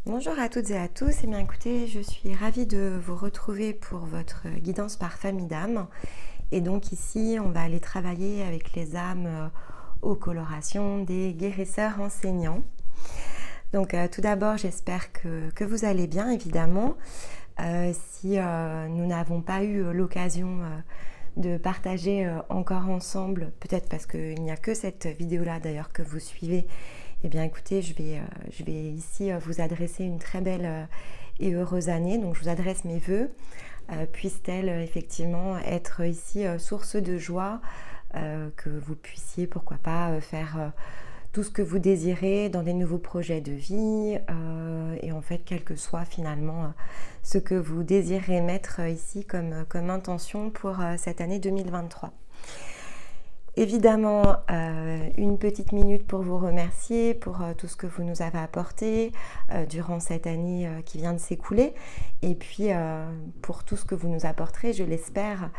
Bonjour à toutes et à tous. Eh bien, écoutez, je suis ravie de vous retrouver pour votre guidance par famille d'âmes. Et donc ici, on va aller travailler avec les âmes aux colorations des guérisseurs enseignants. Donc tout d'abord, j'espère que vous allez bien, évidemment. Si nous n'avons pas eu l'occasion de partager encore ensemble, peut-être parce qu'il n'y a que cette vidéo-là d'ailleurs que vous suivez, eh bien écoutez, je vais ici vous adresser une très belle et heureuse année. Donc je vous adresse mes vœux. Puisse-t-elle effectivement être ici source de joie, que vous puissiez, pourquoi pas, faire tout ce que vous désirez dans des nouveaux projets de vie et en fait, quel que soit finalement ce que vous désirez mettre ici comme intention pour cette année 2023. Évidemment, une petite minute pour vous remercier pour tout ce que vous nous avez apporté durant cette année qui vient de s'écouler et puis pour tout ce que vous nous apporterez, je l'espère,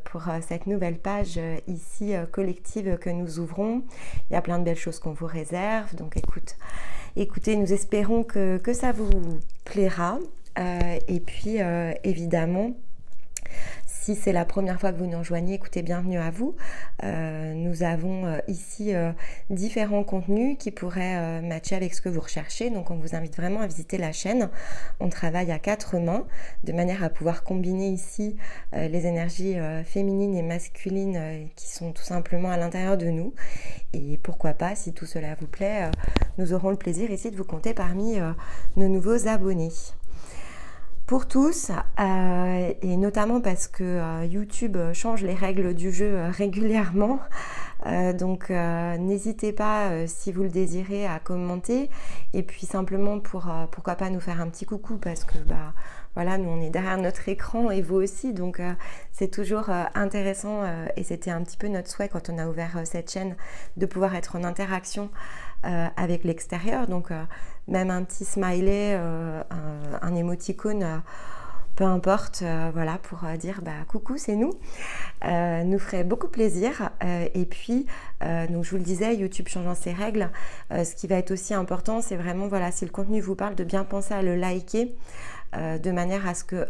pour cette nouvelle page ici collective que nous ouvrons. Il y a plein de belles choses qu'on vous réserve, donc écoutez, nous espérons que ça vous plaira et puis évidemment, si c'est la première fois que vous nous rejoignez, écoutez, bienvenue à vous. Nous avons ici différents contenus qui pourraient matcher avec ce que vous recherchez. Donc on vous invite vraiment à visiter la chaîne. On travaille à 4 mains de manière à pouvoir combiner ici les énergies féminines et masculines qui sont tout simplement à l'intérieur de nous. Et pourquoi pas, si tout cela vous plaît, nous aurons le plaisir ici de vous compter parmi nos nouveaux abonnés. Pour tous, et notamment parce que YouTube change les règles du jeu régulièrement, donc n'hésitez pas, si vous le désirez, à commenter et puis simplement pour pourquoi pas nous faire un petit coucou parce que voilà, nous on est derrière notre écran et vous aussi, donc c'est toujours intéressant et c'était un petit peu notre souhait quand on a ouvert cette chaîne de pouvoir être en interaction avec l'extérieur, donc même un petit smiley, un émoticône, peu importe, voilà, pour dire coucou, c'est nous, nous ferait beaucoup plaisir. Et puis, donc je vous le disais, YouTube changeant ses règles, ce qui va être aussi important, c'est vraiment, voilà, si le contenu vous parle, de bien penser à le liker, de manière à ce que,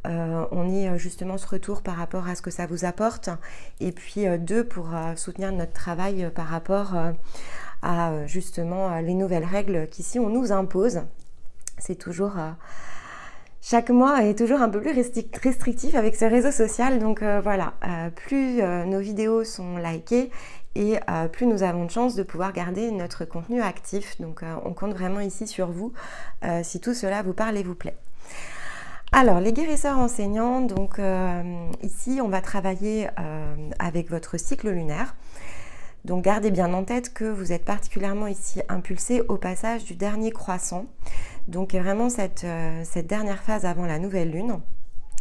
on ait justement ce retour par rapport à ce que ça vous apporte, et puis 2, pour soutenir notre travail par rapport à justement les nouvelles règles qu'ici on nous impose. C'est toujours... chaque mois est toujours un peu plus restrictif avec ce réseau social, donc voilà, plus nos vidéos sont likées et plus nous avons de chance de pouvoir garder notre contenu actif. Donc on compte vraiment ici sur vous si tout cela vous parle et vous plaît. Alors, les guérisseurs enseignants, donc ici on va travailler avec votre cycle lunaire. Donc gardez bien en tête que vous êtes particulièrement ici impulsé au passage du dernier croissant. Donc vraiment cette dernière phase avant la nouvelle lune.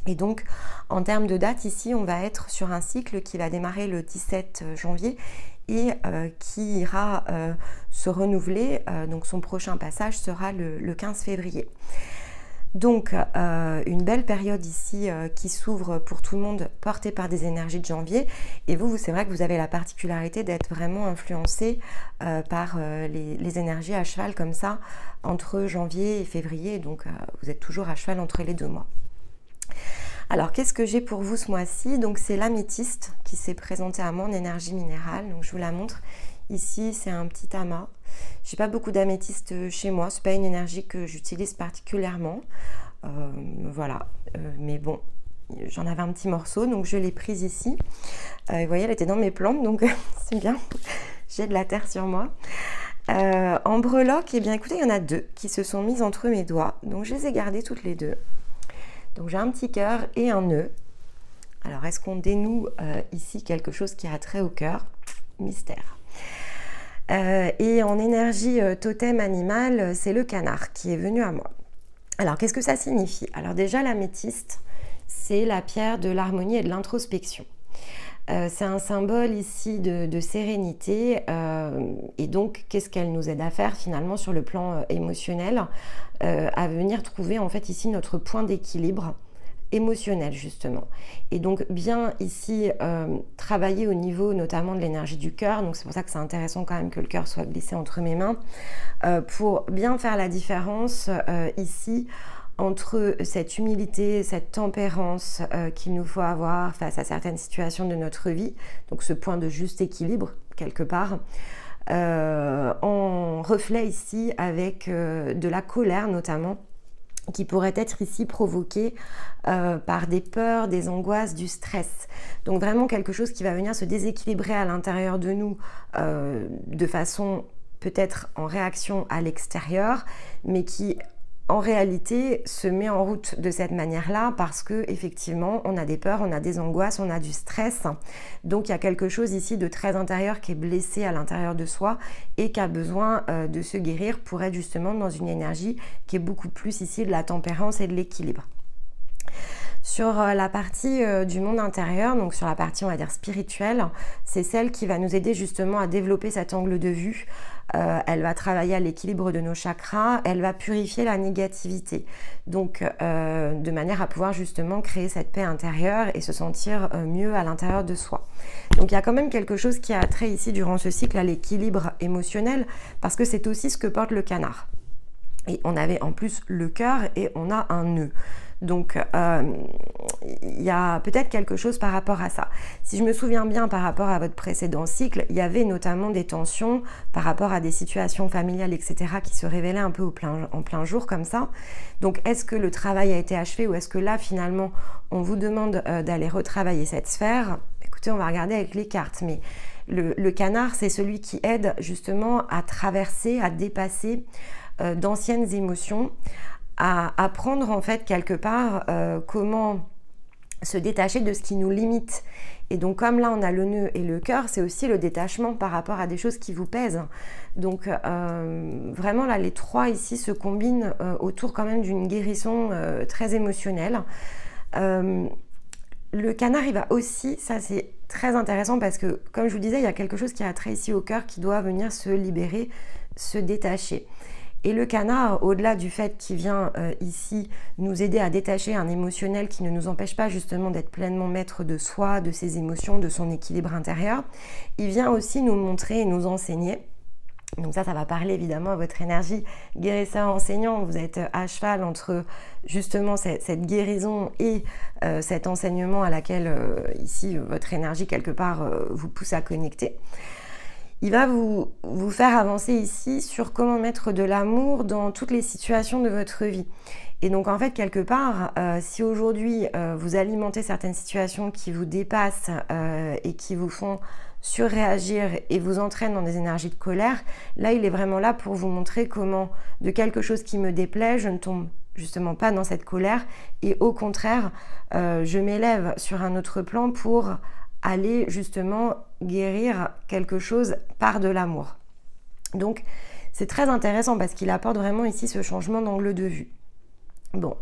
Et donc en termes de date ici, on va être sur un cycle qui va démarrer le 17 janvier et qui ira se renouveler. Donc son prochain passage sera le 15 février. Donc une belle période ici qui s'ouvre pour tout le monde, portée par des énergies de janvier. Et vous c'est vrai que vous avez la particularité d'être vraiment influencé par les énergies à cheval comme ça, entre janvier et février. Donc vous êtes toujours à cheval entre les 2 mois. Alors qu'est-ce que j'ai pour vous ce mois-ci? Donc c'est l'améthyste qui s'est présenté à moi en énergie minérale. Donc je vous la montre. Ici, c'est un petit amas. J'ai pas beaucoup d'améthyste chez moi. C'est pas une énergie que j'utilise particulièrement. Voilà. Mais bon, j'en avais un petit morceau, donc je l'ai prise ici. Vous voyez, elle était dans mes plantes, donc c'est bien. J'ai de la terre sur moi. En breloque, eh bien, écoutez, il y en a 2 qui se sont mises entre mes doigts. Donc, je les ai gardées toutes les 2. Donc, j'ai un petit cœur et un nœud. Alors, est-ce qu'on dénoue ici quelque chose qui a trait au cœur? Mystère. Et en énergie totem animal, c'est le canard qui est venu à moi. Alors, qu'est-ce que ça signifie? Alors déjà, l'améthyste, c'est la pierre de l'harmonie et de l'introspection. C'est un symbole ici de sérénité et donc qu'est-ce qu'elle nous aide à faire finalement sur le plan émotionnel, à venir trouver en fait ici notre point d'équilibre émotionnel justement. Et donc bien ici travailler au niveau notamment de l'énergie du cœur, donc c'est pour ça que c'est intéressant quand même que le cœur soit glissé entre mes mains, pour bien faire la différence ici entre cette humilité, cette tempérance qu'il nous faut avoir face à certaines situations de notre vie, donc ce point de juste équilibre quelque part, en reflet ici avec de la colère notamment, qui pourrait être ici provoquée par des peurs, des angoisses, du stress. Donc vraiment quelque chose qui va venir se déséquilibrer à l'intérieur de nous de façon peut-être en réaction à l'extérieur, mais qui en réalité se met en route de cette manière-là parce que effectivement on a des peurs, on a des angoisses, on a du stress. Donc il y a quelque chose ici de très intérieur qui est blessé à l'intérieur de soi et qui a besoin de se guérir pour être justement dans une énergie qui est beaucoup plus ici de la tempérance et de l'équilibre. Sur la partie du monde intérieur, donc sur la partie on va dire spirituelle, c'est celle qui va nous aider justement à développer cet angle de vue. Elle va travailler à l'équilibre de nos chakras, elle va purifier la négativité, donc de manière à pouvoir justement créer cette paix intérieure et se sentir mieux à l'intérieur de soi. Donc il y a quand même quelque chose qui a trait ici durant ce cycle à l'équilibre émotionnel, parce que c'est aussi ce que porte le canard. Et on avait en plus le cœur et on a un nœud. Donc, il y a peut-être quelque chose par rapport à ça. Si je me souviens bien par rapport à votre précédent cycle, il y avait notamment des tensions par rapport à des situations familiales, etc. qui se révélaient un peu en plein jour comme ça. Donc, est-ce que le travail a été achevé ou est-ce que là, finalement, on vous demande d'aller retravailler cette sphère? Écoutez, on va regarder avec les cartes, mais le canard, c'est celui qui aide justement à traverser, à dépasser d'anciennes émotions, à apprendre en fait quelque part comment se détacher de ce qui nous limite. Et donc comme là on a le nœud et le cœur, c'est aussi le détachement par rapport à des choses qui vous pèsent. Donc vraiment là les trois ici se combinent autour quand même d'une guérison très émotionnelle. Le canard il va aussi, ça c'est très intéressant parce que comme je vous disais, il y a quelque chose qui a trait ici au cœur qui doit venir se libérer, se détacher. Et le canard, au-delà du fait qu'il vient ici nous aider à détacher un émotionnel qui ne nous empêche pas justement d'être pleinement maître de soi, de ses émotions, de son équilibre intérieur, il vient aussi nous montrer et nous enseigner. Donc ça va parler évidemment à votre énergie guérisseur enseignant. Vous êtes à cheval entre justement cette guérison et cet enseignement à laquelle ici votre énergie quelque part vous pousse à connecter. Il va vous faire avancer ici sur comment mettre de l'amour dans toutes les situations de votre vie. Et donc en fait quelque part, si aujourd'hui vous alimentez certaines situations qui vous dépassent et qui vous font surréagir et vous entraînent dans des énergies de colère, là il est vraiment là pour vous montrer comment de quelque chose qui me déplaît, je ne tombe justement pas dans cette colère et au contraire, je m'élève sur un autre plan pour aller justement guérir quelque chose par de l'amour. Donc c'est très intéressant parce qu'il apporte vraiment ici ce changement d'angle de vue. Bon,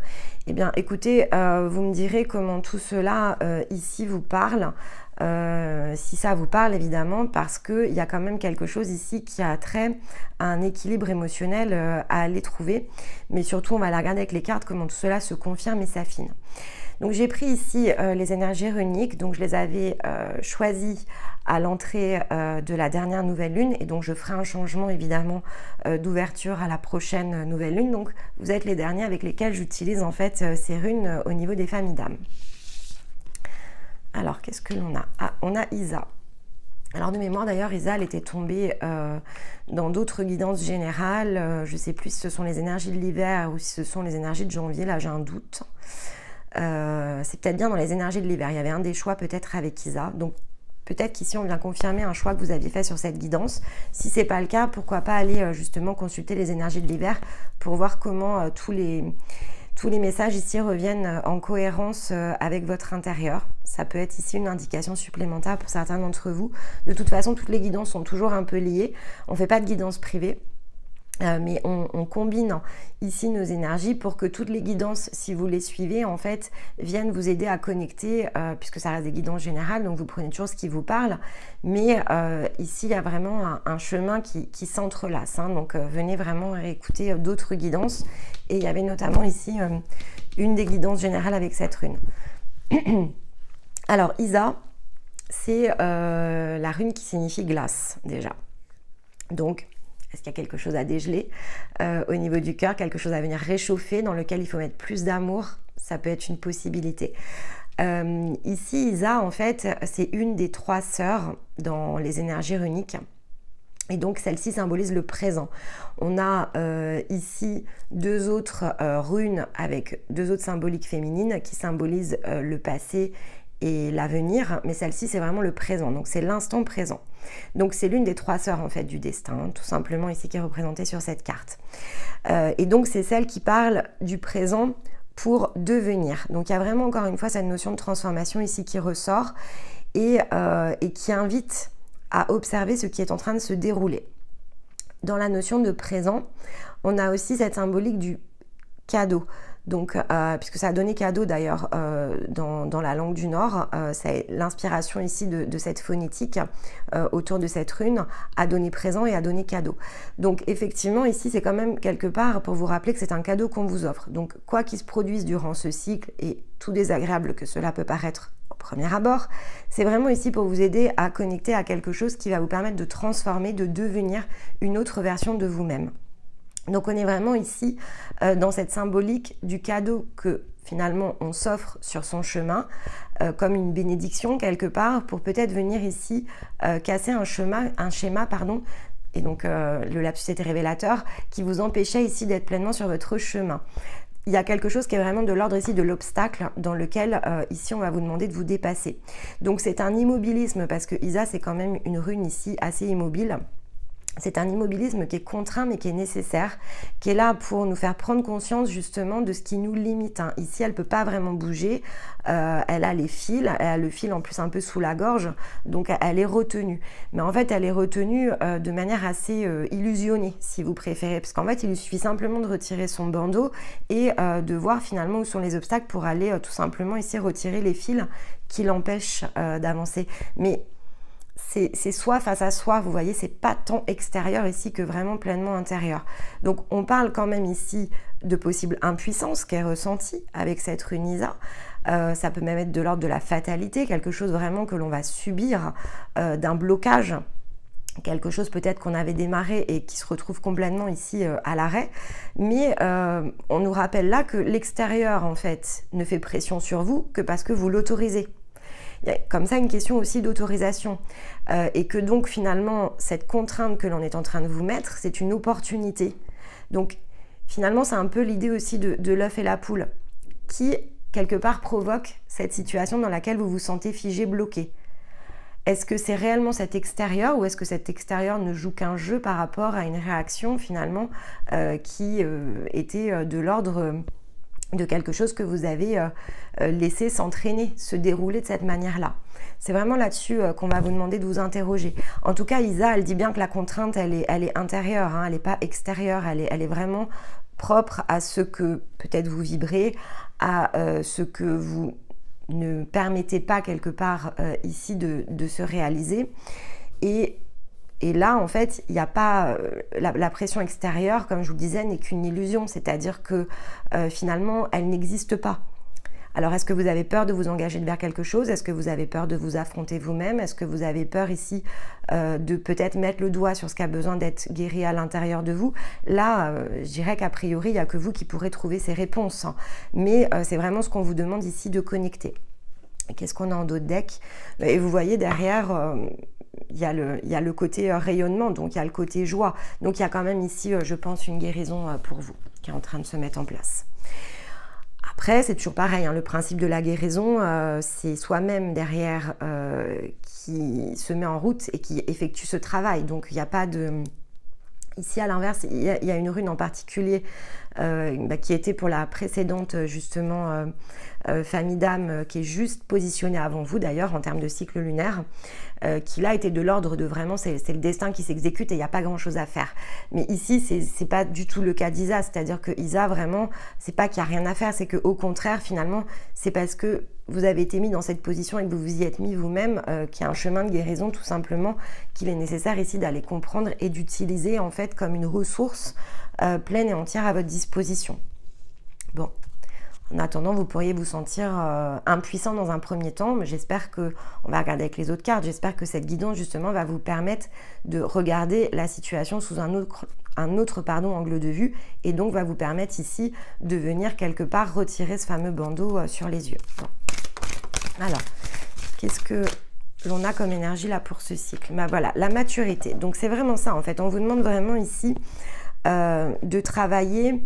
eh bien écoutez, vous me direz comment tout cela ici vous parle, si ça vous parle évidemment, parce qu'il y a quand même quelque chose ici qui a trait à un équilibre émotionnel à aller trouver, mais surtout on va la regarder avec les cartes, comment tout cela se confirme et s'affine. Donc j'ai pris ici les énergies runiques, donc je les avais choisies à l'entrée de la dernière nouvelle lune et donc je ferai un changement évidemment d'ouverture à la prochaine nouvelle lune. Donc vous êtes les derniers avec lesquels j'utilise en fait ces runes au niveau des familles d'âmes. Alors qu'est-ce que l'on a? Ah, on a Isa. Alors de mémoire d'ailleurs, Isa elle était tombée dans d'autres guidances générales. Je ne sais plus si ce sont les énergies de l'hiver ou si ce sont les énergies de janvier, là j'ai un doute. C'est peut-être bien dans les énergies de l'hiver. Il y avait un des choix peut-être avec Isa. Donc peut-être qu'ici on vient confirmer un choix que vous aviez fait sur cette guidance. Si ce n'est pas le cas, pourquoi pas aller justement consulter les énergies de l'hiver pour voir comment tous les messages ici reviennent en cohérence avec votre intérieur. Ça peut être ici une indication supplémentaire pour certains d'entre vous. De toute façon, toutes les guidances sont toujours un peu liées. On ne fait pas de guidance privée. Mais on combine ici nos énergies pour que toutes les guidances, si vous les suivez, en fait, viennent vous aider à connecter, puisque ça reste des guidances générales, donc vous prenez toujours ce qui vous parle. Mais ici, il y a vraiment un chemin qui s'entrelace. Hein, donc venez vraiment écouter d'autres guidances. Et il y avait notamment ici une des guidances générales avec cette rune. Alors Isa, c'est la rune qui signifie glace déjà. Donc, est-ce qu'il y a quelque chose à dégeler au niveau du cœur, quelque chose à venir réchauffer, dans lequel il faut mettre plus d'amour? Ça peut être une possibilité. Ici, Isa, en fait, c'est une des 3 sœurs dans les énergies runiques. Et donc, celle-ci symbolise le présent. On a ici 2 autres runes avec 2 autres symboliques féminines qui symbolisent le passé et l'avenir, mais celle-ci c'est vraiment le présent, donc c'est l'instant présent. Donc c'est l'une des 3 sœurs en fait du destin, hein, tout simplement ici qui est représentée sur cette carte. Et donc c'est celle qui parle du présent pour devenir. Donc il y a vraiment encore une fois cette notion de transformation ici qui ressort et qui invite à observer ce qui est en train de se dérouler. Dans la notion de présent, on a aussi cette symbolique du cadeau. Donc, puisque ça a donné cadeau d'ailleurs dans la langue du Nord, c'est l'inspiration ici de cette phonétique autour de cette rune, a donné présent et a donné cadeau. Donc effectivement ici c'est quand même quelque part pour vous rappeler que c'est un cadeau qu'on vous offre. Donc quoi qu'il se produise durant ce cycle, et tout désagréable que cela peut paraître au premier abord, c'est vraiment ici pour vous aider à connecter à quelque chose qui va vous permettre de transformer, de devenir une autre version de vous-même. Donc on est vraiment ici dans cette symbolique du cadeau que finalement on s'offre sur son chemin, comme une bénédiction quelque part, pour peut-être venir ici casser un schéma, et donc le lapsus était révélateur, qui vous empêchait ici d'être pleinement sur votre chemin. Il y a quelque chose qui est vraiment de l'ordre ici de l'obstacle dans lequel ici on va vous demander de vous dépasser. Donc c'est un immobilisme, parce que Isa c'est quand même une rune ici assez immobile. C'est un immobilisme qui est contraint mais qui est nécessaire, qui est là pour nous faire prendre conscience justement de ce qui nous limite. Hein. Ici, elle ne peut pas vraiment bouger, elle a les fils, elle a le fil en plus un peu sous la gorge, donc elle est retenue. Mais en fait, elle est retenue de manière assez illusionnée, si vous préférez, parce qu'en fait, il lui suffit simplement de retirer son bandeau et de voir finalement où sont les obstacles pour aller tout simplement ici retirer les fils qui l'empêchent d'avancer. Mais c'est soi face à soi, vous voyez, c'est pas tant extérieur ici que vraiment pleinement intérieur. Donc on parle quand même ici de possible impuissance qui est ressentie avec cette rune Isa. Ça peut même être de l'ordre de la fatalité, quelque chose vraiment que l'on va subir, d'un blocage, quelque chose peut-être qu'on avait démarré et qui se retrouve complètement ici à l'arrêt. Mais on nous rappelle là que l'extérieur en fait ne fait pression sur vous que parce que vous l'autorisez. Il y a comme ça une question aussi d'autorisation et que donc finalement cette contrainte que l'on est en train de vous mettre, c'est une opportunité. Donc finalement c'est un peu l'idée aussi de l'œuf et la poule qui quelque part provoque cette situation dans laquelle vous vous sentez figé, bloqué. Est-ce que c'est réellement cet extérieur ou est-ce que cet extérieur ne joue qu'un jeu par rapport à une réaction finalement qui était de l'ordre de quelque chose que vous avez laissé s'entraîner, se dérouler de cette manière-là. C'est vraiment là-dessus qu'on va vous demander de vous interroger. En tout cas, Isa, elle dit bien que la contrainte, elle est intérieure, hein, elle n'est pas extérieure, elle est vraiment propre à ce que peut-être vous vibrez, à ce que vous ne permettez pas quelque part ici de se réaliser. Et là, en fait, il n'y a pas la pression extérieure, comme je vous le disais, n'est qu'une illusion, c'est-à-dire que finalement, elle n'existe pas. Alors, est-ce que vous avez peur de vous engager vers quelque chose? Est-ce que vous avez peur de vous affronter vous-même? Est-ce que vous avez peur ici de peut-être mettre le doigt sur ce qui a besoin d'être guéri à l'intérieur de vous? Là, je dirais qu'a priori, il n'y a que vous qui pourrez trouver ces réponses. Hein. Mais c'est vraiment ce qu'on vous demande ici de connecter. Qu'est-ce qu'on a en dos de deck? Et vous voyez derrière... il y a le côté rayonnement, donc il y a le côté joie. Donc il y a quand même ici, je pense, une guérison pour vous qui est en train de se mettre en place. Après, c'est toujours pareil, hein, le principe de la guérison, c'est soi-même derrière qui se met en route et qui effectue ce travail. Donc il n'y a pas de... Ici, à l'inverse, il y a une rune en particulier qui était pour la précédente, justement, famille d'âme, qui est juste positionnée avant vous, d'ailleurs, en termes de cycle lunaire, qui là était de l'ordre de vraiment, c'est le destin qui s'exécute et il n'y a pas grand-chose à faire. Mais ici, c'est pas du tout le cas d'Isa, c'est-à-dire que Isa, vraiment, c'est pas qu'il n'y a rien à faire, c'est qu'au contraire, finalement, c'est parce que vous avez été mis dans cette position et que vous vous y êtes mis vous-même, qu'il y a un chemin de guérison tout simplement, qu'il est nécessaire ici d'aller comprendre et d'utiliser en fait comme une ressource pleine et entière à votre disposition. Bon, En attendant, vous pourriez vous sentir impuissant dans un premier temps, mais j'espère que, on va regarder avec les autres cartes, j'espère que cette guidance justement va vous permettre de regarder la situation sous un autre angle de vue, et donc va vous permettre ici de venir quelque part retirer ce fameux bandeau sur les yeux. Bon. Alors, qu'est-ce que l'on a comme énergie là pour ce cycle? Ben voilà, la maturité. Donc c'est vraiment ça en fait. On vous demande vraiment ici de travailler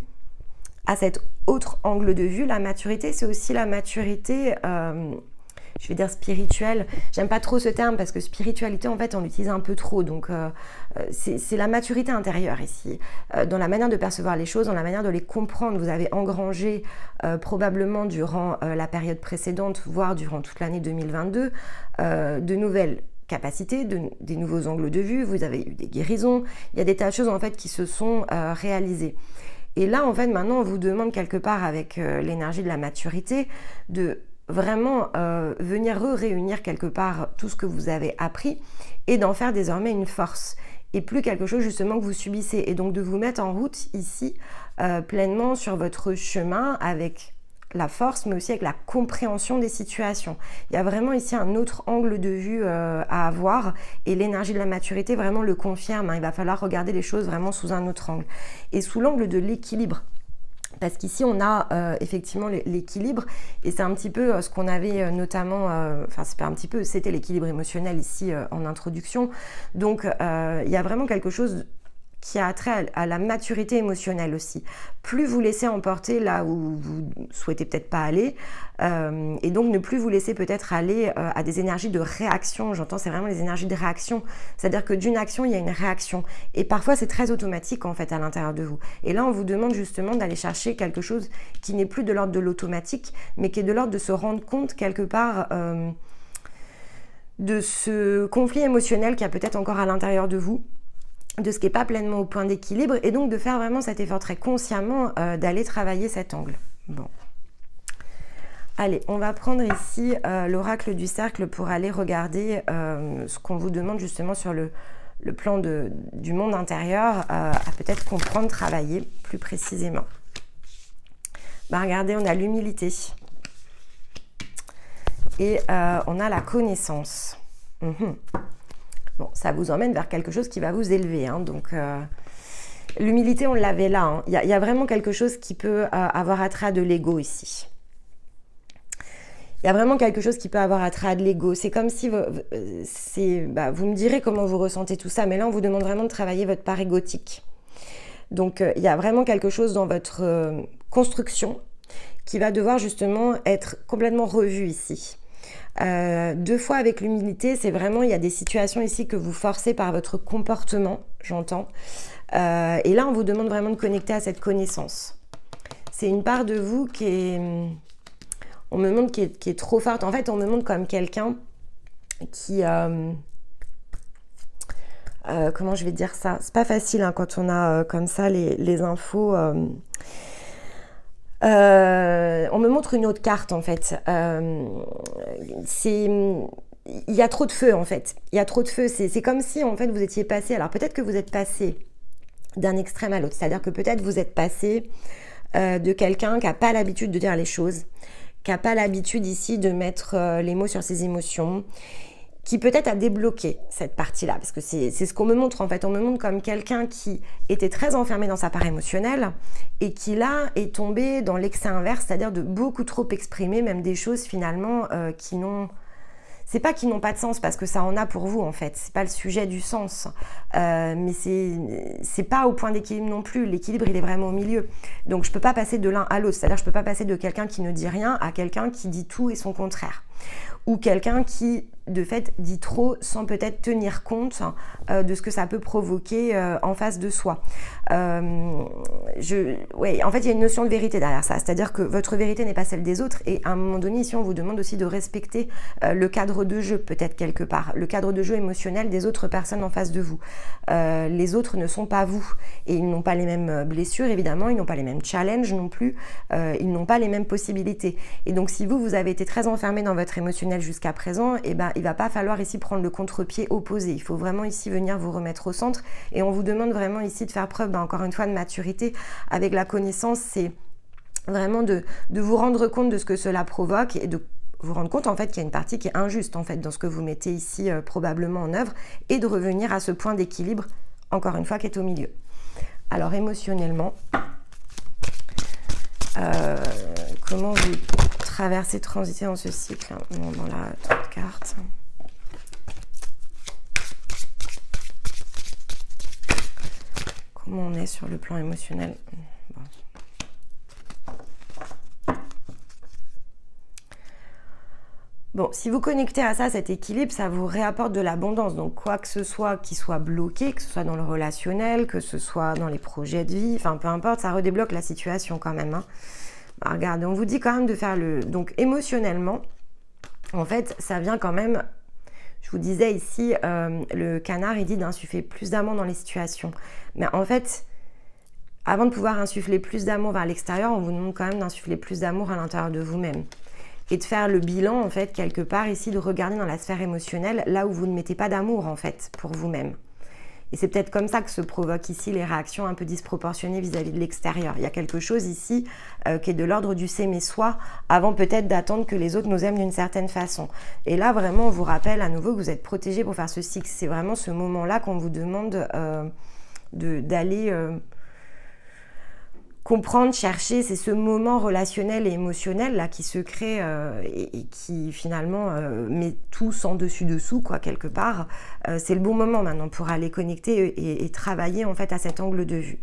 à cet autre angle de vue. La maturité, c'est aussi la maturité, je vais dire spirituelle. J'aime pas trop ce terme parce que spiritualité, en fait, on l'utilise un peu trop. Donc c'est la maturité intérieure ici, dans la manière de percevoir les choses, dans la manière de les comprendre. Vous avez engrangé probablement durant la période précédente, voire durant toute l'année 2022, de nouvelles capacités, des nouveaux angles de vue. Vous avez eu des guérisons. Il y a des tas de choses en fait qui se sont réalisées. Et là, en fait, maintenant, on vous demande quelque part avec l'énergie de la maturité de vraiment venir réunir quelque part tout ce que vous avez appris et d'en faire désormais une force et plus quelque chose justement que vous subissez, et donc de vous mettre en route ici pleinement sur votre chemin avec la force mais aussi avec la compréhension des situations. Il y a vraiment ici un autre angle de vue à avoir, et l'énergie de la maturité vraiment le confirme, hein. Il va falloir regarder les choses vraiment sous un autre angle et sous l'angle de l'équilibre. Parce qu'ici, on a effectivement l'équilibre, et c'est un petit peu ce qu'on avait notamment, enfin c'est pas un petit peu, c'était l'équilibre émotionnel ici en introduction. Donc il y a vraiment quelque chose qui a trait à la maturité émotionnelle aussi. Plus vous laissez emporter là où vous souhaitez peut-être pas aller, et donc ne plus vous laisser peut-être aller à des énergies de réaction. J'entends, c'est vraiment les énergies de réaction. C'est-à-dire que d'une action, il y a une réaction. Et parfois, c'est très automatique en fait à l'intérieur de vous. Et là, on vous demande justement d'aller chercher quelque chose qui n'est plus de l'ordre de l'automatique, mais qui est de l'ordre de se rendre compte quelque part de ce conflit émotionnel qu'il y a peut-être encore à l'intérieur de vous, de ce qui n'est pas pleinement au point d'équilibre, et donc de faire vraiment cet effort très consciemment d'aller travailler cet angle. Bon. Allez, on va prendre ici l'oracle du cercle pour aller regarder ce qu'on vous demande justement sur le plan du monde intérieur, à peut-être comprendre, travailler plus précisément. Bah, regardez, on a l'humilité et on a la connaissance. Bon, ça vous emmène vers quelque chose qui va vous élever, hein. Donc l'humilité, on l'avait là, hein. Il y a vraiment quelque chose qui peut avoir attrait à de l'ego ici. Il y a vraiment quelque chose qui peut avoir attrait à de l'ego. C'est comme si vous me direz comment vous ressentez tout ça, mais là on vous demande vraiment de travailler votre part égotique. Donc il y a vraiment quelque chose dans votre construction qui va devoir justement être complètement revu ici. Deux fois avec l'humilité, c'est vraiment, il y a des situations ici que vous forcez par votre comportement, j'entends. Et là, on vous demande vraiment de connecter à cette connaissance. C'est une part de vous qui est, on me montre qui est trop forte. En fait, on me montre comme quelqu'un qui, comment je vais dire ça? C'est pas facile hein, quand on a comme ça les infos. On me montre une autre carte en fait. Il y a trop de feu en fait. Il y a trop de feu. C'est comme si en fait vous étiez passé. Alors peut-être que vous êtes passé d'un extrême à l'autre. C'est-à-dire que peut-être vous êtes passé de quelqu'un qui n'a pas l'habitude de dire les choses, qui n'a pas l'habitude ici de mettre les mots sur ses émotions, qui peut-être a débloqué cette partie-là, parce que c'est ce qu'on me montre en fait. On me montre comme quelqu'un qui était très enfermé dans sa part émotionnelle et qui là est tombé dans l'excès inverse, c'est-à-dire de beaucoup trop exprimer même des choses finalement qui n'ont... C'est pas qu'ils n'ont pas de sens, parce que ça en a pour vous en fait, c'est pas le sujet du sens, mais c'est pas au point d'équilibre non plus. L'équilibre il est vraiment au milieu, donc je peux pas passer de l'un à l'autre, c'est-à-dire je peux pas passer de quelqu'un qui ne dit rien à quelqu'un qui dit tout et son contraire, ou quelqu'un qui de fait dit trop sans peut-être tenir compte de ce que ça peut provoquer en face de soi. En fait il y a une notion de vérité derrière ça, c'est-à-dire que votre vérité n'est pas celle des autres, et à un moment donné ici on vous demande aussi de respecter le cadre de jeu, peut-être quelque part, le cadre de jeu émotionnel des autres personnes en face de vous. Les autres ne sont pas vous, et ils n'ont pas les mêmes blessures évidemment, ils n'ont pas les mêmes challenges non plus, ils n'ont pas les mêmes possibilités, et donc si vous avez été très enfermé dans votre émotionnel jusqu'à présent, et ben il va pas falloir ici prendre le contre-pied opposé. Il faut vraiment ici venir vous remettre au centre, et on vous demande vraiment ici de faire preuve encore une fois de maturité avec la connaissance. vraiment de vous rendre compte de ce que cela provoque et de vous rendre compte en fait qu'il y a une partie qui est injuste en fait dans ce que vous mettez ici probablement en œuvre et de revenir à ce point d'équilibre, encore une fois, qui est au milieu. Alors émotionnellement, comment vous traversez, transitez dans ce cycle, hein, dans la toute carte. Comment on est sur le plan émotionnel? Bon, si vous connectez à ça, cet équilibre, ça vous réapporte de l'abondance. Donc, quoi que ce soit qui soit bloqué, que ce soit dans le relationnel, que ce soit dans les projets de vie, enfin, peu importe, ça redébloque la situation quand même. Hein. Bah, regardez, on vous dit quand même de faire le... Donc, émotionnellement, en fait, ça vient quand même... Je vous disais ici, le canard, il dit d'insuffler plus d'amour dans les situations. Mais en fait, avant de pouvoir insuffler plus d'amour vers l'extérieur, on vous demande quand même d'insuffler plus d'amour à l'intérieur de vous-même. Et de faire le bilan, en fait, quelque part ici, de regarder dans la sphère émotionnelle, là où vous ne mettez pas d'amour, en fait, pour vous-même. Et c'est peut-être comme ça que se provoquent ici les réactions un peu disproportionnées vis-à-vis de l'extérieur. Il y a quelque chose ici qui est de l'ordre du s'aimer soi, avant peut-être d'attendre que les autres nous aiment d'une certaine façon. Et là, vraiment, on vous rappelle à nouveau que vous êtes protégé pour faire ce cycle. C'est vraiment ce moment-là qu'on vous demande d'aller... comprendre, chercher, c'est ce moment relationnel et émotionnel là qui se crée et qui finalement met tout en dessus-dessous quoi quelque part. C'est le bon moment maintenant pour aller connecter et travailler en fait à cet angle de vue.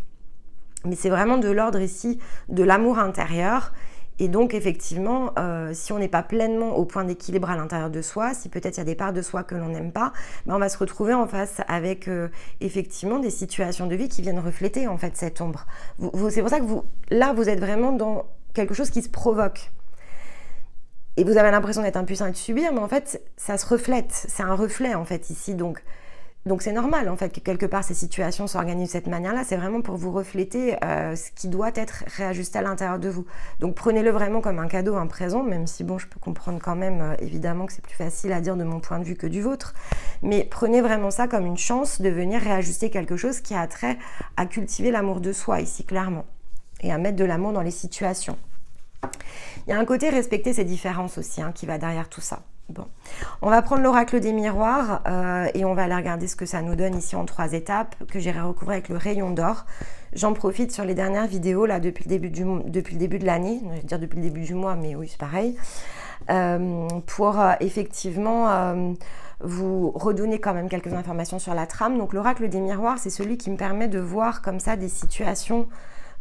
Mais c'est vraiment de l'ordre ici de l'amour intérieur. Et donc effectivement, si on n'est pas pleinement au point d'équilibre à l'intérieur de soi, si peut-être il y a des parts de soi que l'on n'aime pas, ben on va se retrouver en face avec effectivement des situations de vie qui viennent refléter en fait cette ombre. C'est pour ça que là, vous êtes vraiment dans quelque chose qui se provoque. Et vous avez l'impression d'être impuissant et de subir, mais en fait, ça se reflète. C'est un reflet en fait ici. Donc c'est normal en fait que quelque part ces situations s'organisent de cette manière-là. C'est vraiment pour vous refléter ce qui doit être réajusté à l'intérieur de vous. Donc prenez-le vraiment comme un cadeau, un présent, même si bon, je peux comprendre quand même évidemment que c'est plus facile à dire de mon point de vue que du vôtre. Mais prenez vraiment ça comme une chance de venir réajuster quelque chose qui a trait à cultiver l'amour de soi ici clairement et à mettre de l'amour dans les situations. Il y a un côté respecter ses différences aussi hein, qui va derrière tout ça. Bon, on va prendre l'oracle des miroirs et on va aller regarder ce que ça nous donne ici en 3 étapes que j'irai recouvrir avec le rayon d'or. J'en profite sur les dernières vidéos là depuis le début de l'année, je vais dire depuis le début du mois, mais oui c'est pareil, pour effectivement vous redonner quand même quelques informations sur la trame. Donc l'oracle des miroirs, c'est celui qui me permet de voir comme ça des situations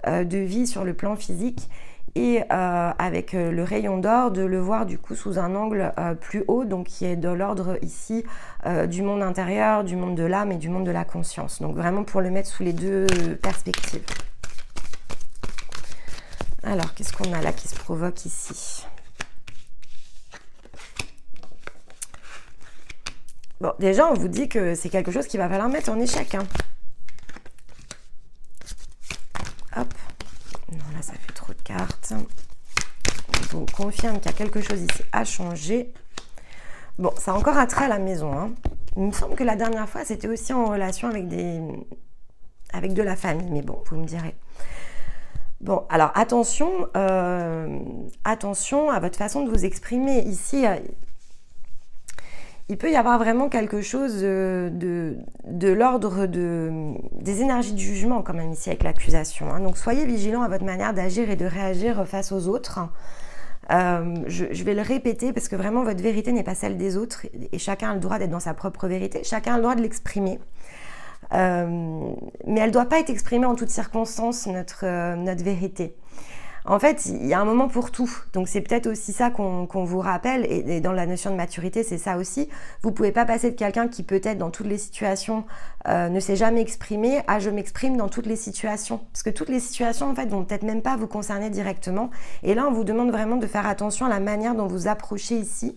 de vie sur le plan physique. Et avec le rayon d'or, de le voir du coup sous un angle plus haut, donc qui est de l'ordre ici du monde intérieur, du monde de l'âme et du monde de la conscience. Donc vraiment pour le mettre sous les deux perspectives. Alors, qu'est-ce qu'on a là qui se provoque ici? Bon, déjà, on vous dit que c'est quelque chose qu'il va falloir mettre en échec. Hein. Hop. Non, là, ça fait trop de cartes. On vous confirme qu'il y a quelque chose ici à changer. Bon, ça a encore attrait à la maison. Hein. Il me semble que la dernière fois, c'était aussi en relation avec de la famille. Mais bon, vous me direz. Bon, alors attention, attention à votre façon de vous exprimer. Ici, il peut y avoir vraiment quelque chose de l'ordre des énergies du jugement quand même ici avec l'accusation. Hein. Donc soyez vigilants à votre manière d'agir et de réagir face aux autres. Je vais le répéter parce que vraiment votre vérité n'est pas celle des autres et chacun a le droit d'être dans sa propre vérité. Chacun a le droit de l'exprimer. Mais elle ne doit pas être exprimée en toutes circonstances, notre vérité. En fait, il y a un moment pour tout. Donc, c'est peut-être aussi ça qu'on vous rappelle. Et dans la notion de maturité, c'est ça aussi. Vous ne pouvez pas passer de quelqu'un qui peut-être dans toutes les situations ne s'est jamais exprimé à « je m'exprime dans toutes les situations ». Parce que toutes les situations, en fait, vont peut-être même pas vous concerner directement. Et là, on vous demande vraiment de faire attention à la manière dont vous approchez ici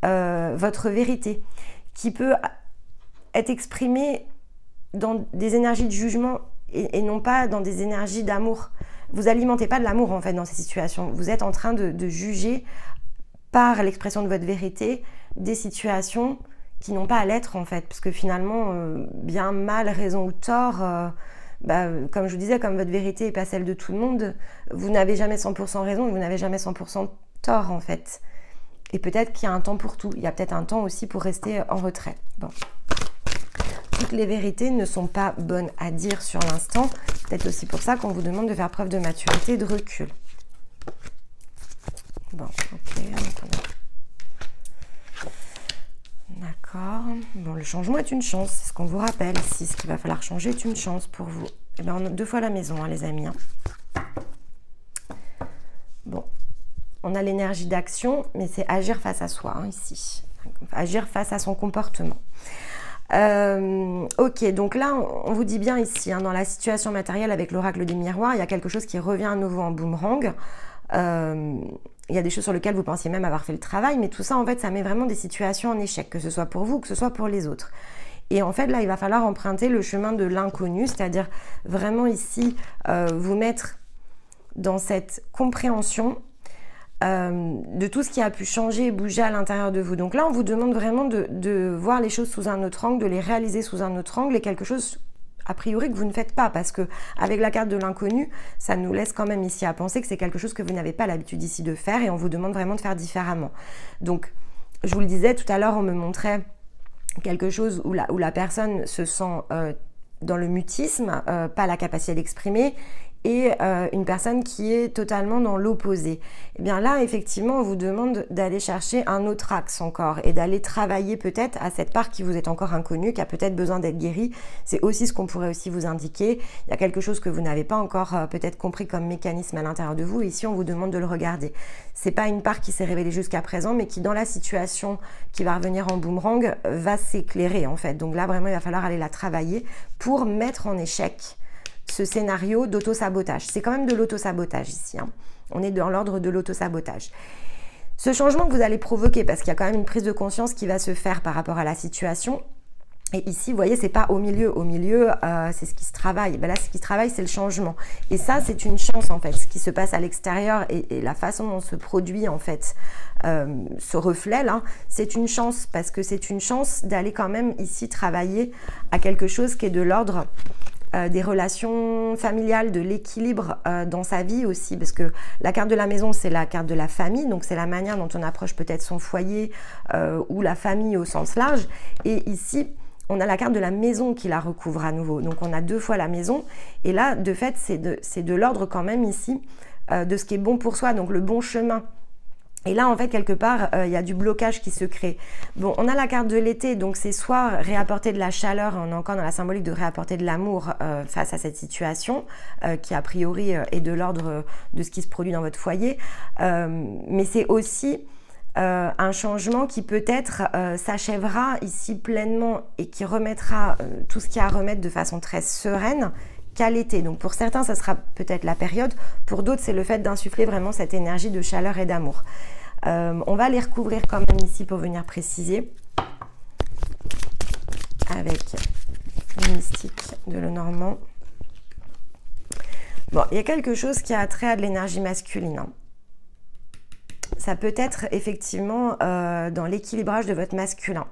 votre vérité, qui peut être exprimée dans des énergies de jugement et non pas dans des énergies d'amour. Vous alimentez pas de l'amour en fait dans ces situations. Vous êtes en train de juger par l'expression de votre vérité des situations qui n'ont pas à l'être en fait. Parce que finalement, bien, mal, raison ou tort, comme je vous disais, comme votre vérité n'est pas celle de tout le monde, vous n'avez jamais 100% raison, vous n'avez jamais 100% tort en fait. Et peut-être qu'il y a un temps pour tout. Il y a peut-être un temps aussi pour rester en retrait. Bon. Toutes les vérités ne sont pas bonnes à dire sur l'instant. Peut-être aussi pour ça qu'on vous demande de faire preuve de maturité et de recul. Bon, ok. D'accord. Bon, le changement est une chance. C'est ce qu'on vous rappelle ici. Ce qu'il va falloir changer est une chance pour vous. Et bien, on a 2 fois la maison, hein, les amis. Hein. Bon. On a l'énergie d'action, mais c'est agir face à soi, hein, ici. Agir face à son comportement. Ok, donc là, on vous dit bien ici, hein, dans la situation matérielle avec l'oracle des miroirs, il y a quelque chose qui revient à nouveau en boomerang. Il y a des choses sur lesquelles vous pensiez même avoir fait le travail, mais tout ça, en fait, ça met vraiment des situations en échec, que ce soit pour vous, que ce soit pour les autres. Et en fait, là, il va falloir emprunter le chemin de l'inconnu, c'est-à-dire vraiment ici, vous mettre dans cette compréhension de tout ce qui a pu changer et bouger à l'intérieur de vous. Donc là, on vous demande vraiment de voir les choses sous un autre angle, de les réaliser sous un autre angle, et quelque chose a priori que vous ne faites pas, parce que avec la carte de l'inconnu, ça nous laisse quand même ici à penser que c'est quelque chose que vous n'avez pas l'habitude ici de faire, et on vous demande vraiment de faire différemment. Donc, je vous le disais tout à l'heure, on me montrait quelque chose où la personne se sent dans le mutisme, pas la capacité d'exprimer, et une personne qui est totalement dans l'opposé. Et bien là, effectivement, on vous demande d'aller chercher un autre axe encore et d'aller travailler peut-être à cette part qui vous est encore inconnue, qui a peut-être besoin d'être guérie. C'est aussi ce qu'on pourrait aussi vous indiquer. Il y a quelque chose que vous n'avez pas encore peut-être compris comme mécanisme à l'intérieur de vous. Et ici, on vous demande de le regarder. C'est pas une part qui s'est révélée jusqu'à présent, mais qui, dans la situation qui va revenir en boomerang, va s'éclairer en fait. Donc là, vraiment, il va falloir aller la travailler pour mettre en échec ce scénario d'auto-sabotage. C'est quand même de l'auto-sabotage ici. Hein. On est dans l'ordre de l'auto-sabotage. Ce changement que vous allez provoquer, parce qu'il y a quand même une prise de conscience qui va se faire par rapport à la situation. Et ici, vous voyez, c'est pas au milieu. Au milieu, c'est ce qui se travaille. Ben là, ce qui se travaille, c'est le changement. Et ça, c'est une chance, en fait. Ce qui se passe à l'extérieur et la façon dont se produit, en fait, ce reflet-là, c'est une chance. Parce que c'est une chance d'aller quand même ici travailler à quelque chose qui est de l'ordre des relations familiales, de l'équilibre dans sa vie aussi, parce que la carte de la maison, c'est la carte de la famille, donc c'est la manière dont on approche peut-être son foyer ou la famille au sens large. Et ici, on a la carte de la maison qui la recouvre à nouveau. Donc on a 2 fois la maison, et là, de fait, c'est de l'ordre quand même ici de ce qui est bon pour soi, donc le bon chemin. Et là, en fait, quelque part, il y a du blocage qui se crée. Bon, on a la carte de l'été, donc c'est soit réapporter de la chaleur, on est encore dans la symbolique de réapporter de l'amour face à cette situation, qui a priori est de l'ordre de ce qui se produit dans votre foyer. Mais c'est aussi un changement qui peut-être s'achèvera ici pleinement et qui remettra tout ce qu'il y a à remettre de façon très sereine qu'à l'été. Donc pour certains, ça sera peut-être la période. Pour d'autres, c'est le fait d'insuffler vraiment cette énergie de chaleur et d'amour. On va les recouvrir quand même ici pour venir préciser avec le mystique de Lenormand. Bon, il y a quelque chose qui a trait à de l'énergie masculine. Hein. Ça peut être effectivement dans l'équilibrage de votre masculin.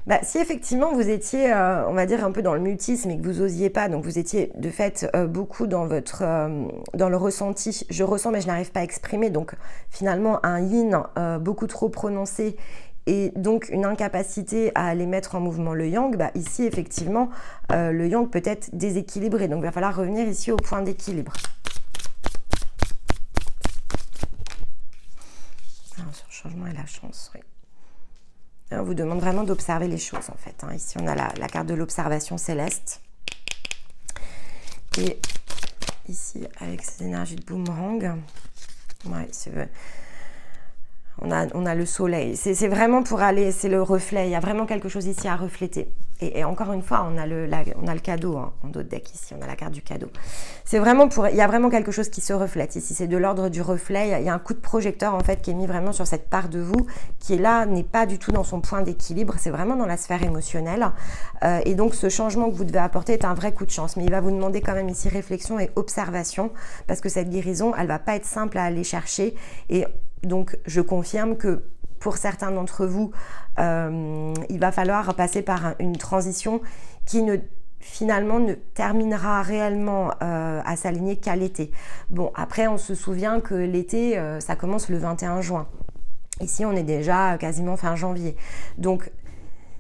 Bah, si effectivement vous étiez, on va dire, un peu dans le mutisme et que vous n'osiez pas, donc vous étiez de fait beaucoup dans dans le ressenti, je ressens mais je n'arrive pas à exprimer, donc finalement un yin beaucoup trop prononcé et donc une incapacité à aller mettre en mouvement le yang, bah, ici effectivement le yang peut être déséquilibré, donc il va falloir revenir ici au point d'équilibre. Sur le changement et la chance, oui. On vous demande vraiment d'observer les choses en fait. Hein. Ici, on a la carte de l'observation céleste. Et ici, avec ces énergies de boomerang, ouais, on a le soleil. C'est vraiment pour aller, c'est le reflet. Il y a vraiment quelque chose ici à refléter. Et encore une fois, on a le cadeau hein, en dos de deck ici. On a la carte du cadeau. C'est vraiment pour, il y a vraiment quelque chose qui se reflète ici. C'est de l'ordre du reflet. Il y a un coup de projecteur en fait qui est mis vraiment sur cette part de vous qui est là, n'est pas du tout dans son point d'équilibre. C'est vraiment dans la sphère émotionnelle. Et donc ce changement que vous devez apporter est un vrai coup de chance. Mais il va vous demander quand même ici réflexion et observation parce que cette guérison, elle va pas être simple à aller chercher. Et donc je confirme que pour certains d'entre vous, il va falloir passer par une transition qui ne finalement ne terminera réellement à s'aligner qu'à l'été. Bon, après on se souvient que l'été, ça commence le 21 juin. Ici, on est déjà quasiment fin janvier. Donc,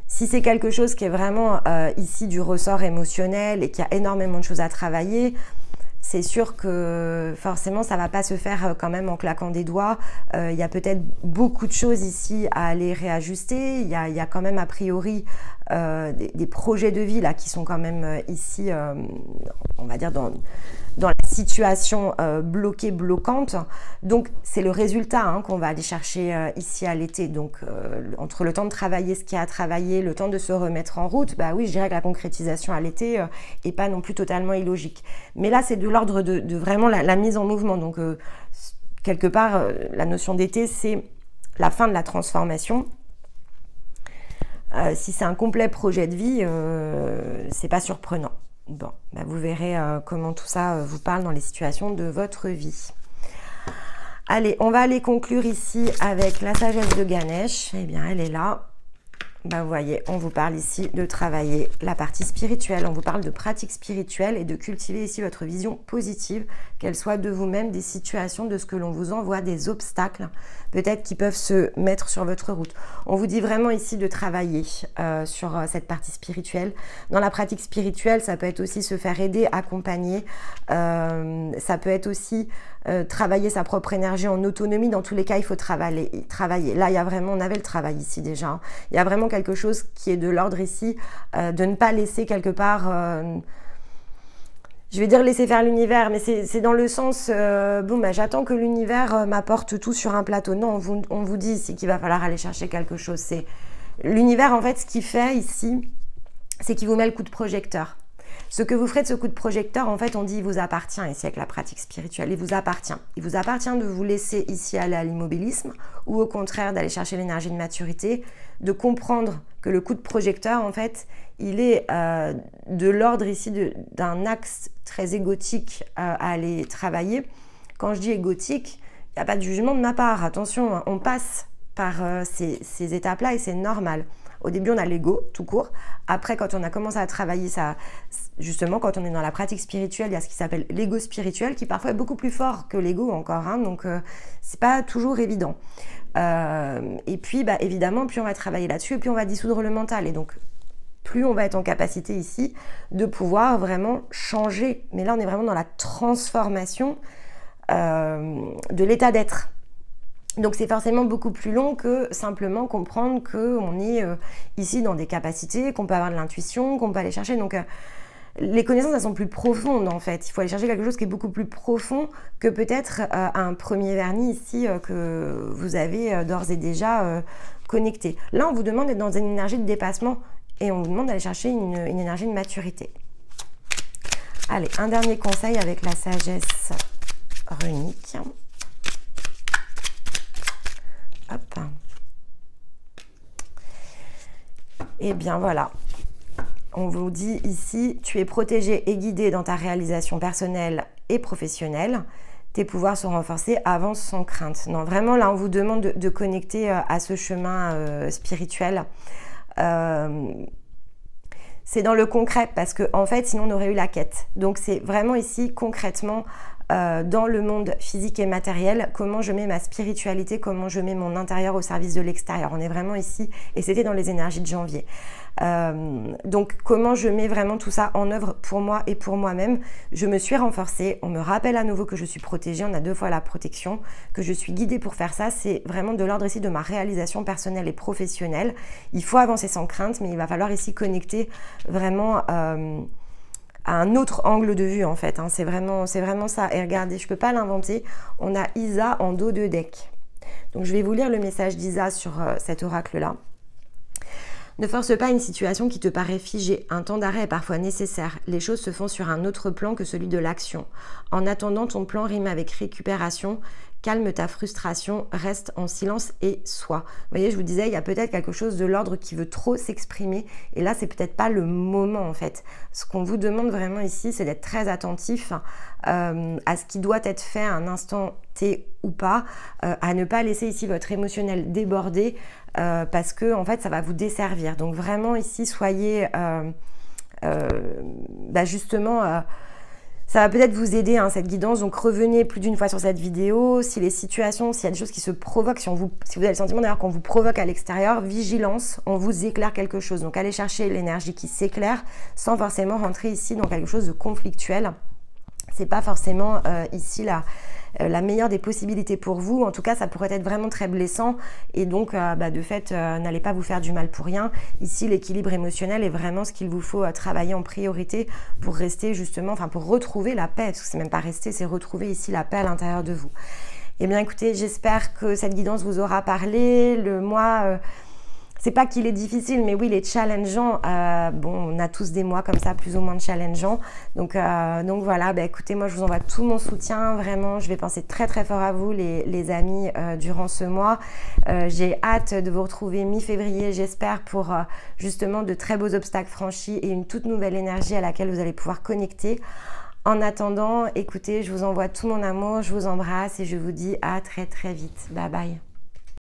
si c'est quelque chose qui est vraiment ici du ressort émotionnel et qu'il y a énormément de choses à travailler, c'est sûr que forcément ça va pas se faire quand même en claquant des doigts. Il y a peut-être beaucoup de choses ici à aller réajuster. Il y a quand même a priori des projets de vie là qui sont quand même ici, on va dire dans la situation bloquée, bloquante. Donc c'est le résultat qu'on va aller chercher ici à l'été. Donc entre le temps de travailler ce qu'il y a à travailler, le temps de se remettre en route, bah oui, je dirais que la concrétisation à l'été est pas non plus totalement illogique. Mais là c'est de l'ordre de vraiment la mise en mouvement. Donc quelque part la notion d'été c'est la fin de la transformation. Si c'est un complet projet de vie, c'est pas surprenant. Bon, bah vous verrez comment tout ça vous parle dans les situations de votre vie. Allez, on va aller conclure ici avec la sagesse de Ganesh. Eh bien, elle est là. Bah, vous voyez, on vous parle ici de travailler la partie spirituelle. On vous parle de pratique spirituelle et de cultiver ici votre vision positive, qu'elle soit de vous-même, des situations, de ce que l'on vous envoie, des obstacles, peut-être qui peuvent se mettre sur votre route. On vous dit vraiment ici de travailler sur cette partie spirituelle. Dans la pratique spirituelle, ça peut être aussi se faire aider, accompagner. Ça peut être aussi travailler sa propre énergie en autonomie. Dans tous les cas, il faut travailler. Là, il y a vraiment, on avait le travail ici déjà. Il y a vraiment quelque chose qui est de l'ordre ici, de ne pas laisser quelque part, je vais dire laisser faire l'univers, mais c'est dans le sens, bon, bah, j'attends que l'univers m'apporte tout sur un plateau. Non, on vous dit ici qu'il va falloir aller chercher quelque chose. C'est l'univers, en fait, ce qu'il fait ici, c'est qu'il vous met le coup de projecteur. Ce que vous ferez de ce coup de projecteur, en fait, on dit il vous appartient ici avec la pratique spirituelle. Il vous appartient. Il vous appartient de vous laisser ici aller à l'immobilisme ou au contraire d'aller chercher l'énergie de maturité, de comprendre que le coup de projecteur, en fait, il est de l'ordre ici d'un axe très égotique à aller travailler. Quand je dis égotique, il n'y a pas de jugement de ma part. Attention, on passe par ces étapes-là et c'est normal. Au début, on a l'ego, tout court. Après, quand on a commencé à travailler ça, justement, quand on est dans la pratique spirituelle, il y a ce qui s'appelle l'ego spirituel, qui parfois est beaucoup plus fort que l'ego encore. Donc, c'est pas toujours évident. Et puis, bah, évidemment, plus on va travailler là-dessus, et plus on va dissoudre le mental. Et donc, plus on va être en capacité ici de pouvoir vraiment changer. Mais là, on est vraiment dans la transformation de l'état d'être. Donc c'est forcément beaucoup plus long que simplement comprendre qu'on est ici dans des capacités, qu'on peut avoir de l'intuition, qu'on peut aller chercher. Donc les connaissances, elles sont plus profondes en fait. Il faut aller chercher quelque chose qui est beaucoup plus profond que peut-être un premier vernis ici que vous avez d'ores et déjà connecté. Là, on vous demande d'être dans une énergie de dépassement et on vous demande d'aller chercher une énergie de maturité. Allez, un dernier conseil avec la sagesse runique. Hop. Et bien voilà, on vous dit ici, tu es protégé et guidé dans ta réalisation personnelle et professionnelle. Tes pouvoirs sont renforcés, avance sans crainte. Non, vraiment là, on vous demande de connecter à ce chemin spirituel. C'est dans le concret parce que en fait, sinon on aurait eu la quête. Donc c'est vraiment ici concrètement dans le monde physique et matériel, comment je mets ma spiritualité, comment je mets mon intérieur au service de l'extérieur. On est vraiment ici, et c'était dans les énergies de janvier. Donc comment je mets vraiment tout ça en œuvre pour moi et pour moi-même. Je me suis renforcée, on me rappelle à nouveau que je suis protégée, on a 2 fois la protection, que je suis guidée pour faire ça. C'est vraiment de l'ordre ici de ma réalisation personnelle et professionnelle. Il faut avancer sans crainte, mais il va falloir ici connecter vraiment à un autre angle de vue en fait, c'est vraiment ça. Et regardez, je ne peux pas l'inventer, on a Isa en dos de deck. Donc je vais vous lire le message d'Isa sur cet oracle-là. Ne force pas une situation qui te paraît figée. Un temps d'arrêt est parfois nécessaire. Les choses se font sur un autre plan que celui de l'action. En attendant, ton plan rime avec récupération. Calme ta frustration, reste en silence et sois. Vous voyez, je vous disais, il y a peut-être quelque chose de l'ordre qui veut trop s'exprimer. Et là, c'est peut-être pas le moment en fait. Ce qu'on vous demande vraiment ici, c'est d'être très attentif à ce qui doit être fait à un instant T ou pas, à ne pas laisser ici votre émotionnel déborder parce que en fait, ça va vous desservir. Donc vraiment ici, soyez justement... ça va peut-être vous aider, hein, cette guidance, donc revenez plus d'une fois sur cette vidéo. Si les situations, s'il y a des choses qui se provoquent, si vous avez le sentiment d'ailleurs qu'on vous provoque à l'extérieur, vigilance, on vous éclaire quelque chose. Donc allez chercher l'énergie qui s'éclaire sans forcément rentrer ici dans quelque chose de conflictuel. C'est pas forcément ici la meilleure des possibilités pour vous. En tout cas, ça pourrait être vraiment très blessant et donc de fait, n'allez pas vous faire du mal pour rien. Ici, l'équilibre émotionnel est vraiment ce qu'il vous faut travailler en priorité pour rester justement, enfin pour retrouver la paix, parce que c'est même pas rester, c'est retrouver ici la paix à l'intérieur de vous. Eh bien écoutez, j'espère que cette guidance vous aura parlé. Le mois... c'est pas qu'il est difficile, mais oui, il est challengeant. On a tous des mois comme ça, plus ou moins challengeants. Donc voilà, écoutez, moi je vous envoie tout mon soutien. Vraiment, je vais penser très très fort à vous, les amis, durant ce mois. J'ai hâte de vous retrouver mi-février, j'espère, pour justement de très beaux obstacles franchis et une toute nouvelle énergie à laquelle vous allez pouvoir connecter. En attendant, écoutez, je vous envoie tout mon amour, je vous embrasse et je vous dis à très très vite. Bye bye.